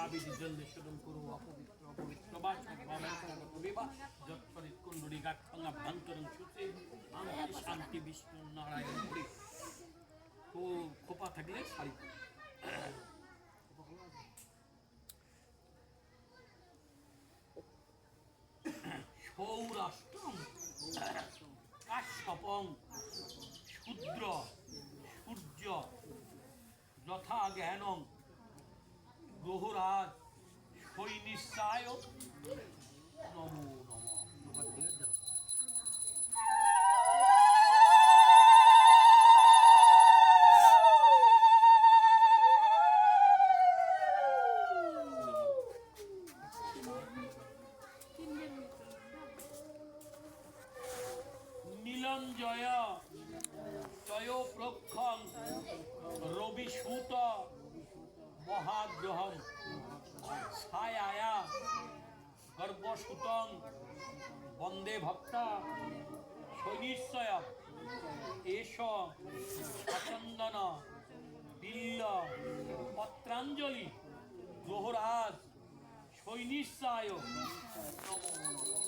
যথাবিধি জলে শোধন করু অপবিত্র অপবিত্র বিবাহ যৎপরিত কুণ্ডলী গাঠঙ্গা ভান্তরং সুচে শান্তি শান্তি বিষ্ণু নারায়ণ হরি। খোপা থাকলে শাড়ি সৌরাষ্ট্রম কাশ্যপং শূদ্র সূর্য যথা জ্ঞানং গ্রহরাজ সৈনিশ্চায় নমো নমঃ। নীলঞ্জয় জয় প্রক্ষং রবিসূত মহাগ্রহম ছায়া গর্ভসূতং বন্দে ভক্তা শৈনিশ্চয় এষ সচন্দন বিল্ল পত্রাঞ্জলি গ্রহরাজ শৈনিশ্চায় নমো নমঃ।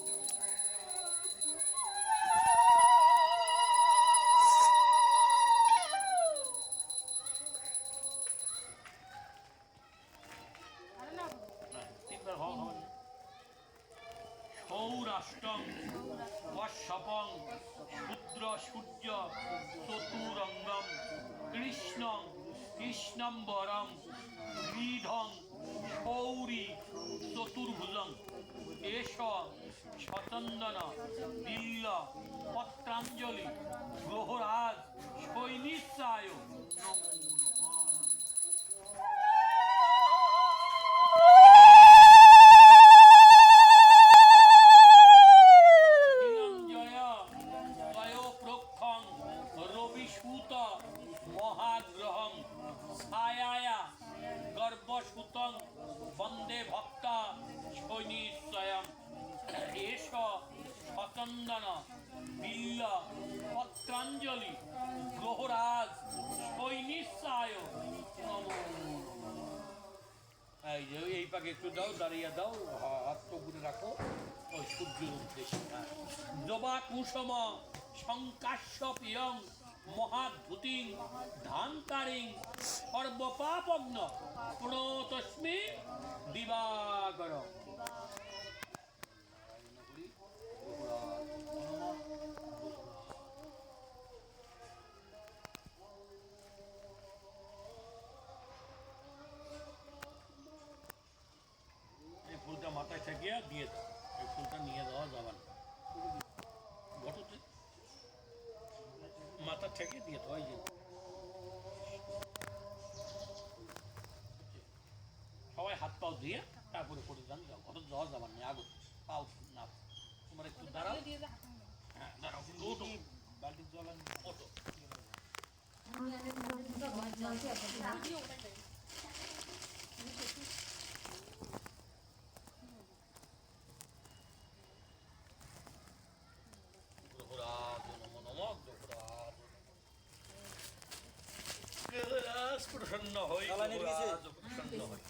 সৌরাষ্ট্রং কশ্যপং শূদ্র সূর্য চতুরঙ্গম কৃষ্ণং কৃষ্ণম্বরম গ্রীধং শৌরী চতুর্ভুজং এষ সচন্দন বিল্ল পত্রাঞ্জলি গ্রহরাজ শৈনিশ্চায় নমো নমঃ। মহাগ্রহং ছায়া গর্ভসূতং বন্দে ভক্তা শৈনিশ্চয়ং এষ সচন্দন বিল্ল পত্রাঞ্জলি গ্রহরাজ শৈনিশ্চায় নমো নমঃ। এই পাকে একটু দাও, দাঁড়িয়ে দাও, হাত তো ঘুরে রাখো ওই সূর্যের উদ্দেশ্যে। জবা কুসুম শঙ্কাশ্যপিয়ং মহাদ্ভুতিং ধান্তারিং সর্বপাপগ্ন প্রণতস্মি দিবাকর। এই ফুলটা মাথায় ঠেকিয়ে দিয়ে দাও, এই ফুলটা নিয়ে দেওয়া যাবে না, ঘটতে মাথা ঠেকে দিয়ে তো যে সবাই হাত পাও দিয়ে তারপরে করে যান, অত যাওয়া যাবার নেই, আগত পাও না তোমার একটু দাঁড়াও। হ্যাঁ দাঁড়াও, বালতির জল ওটো প্রসন্ন হয়।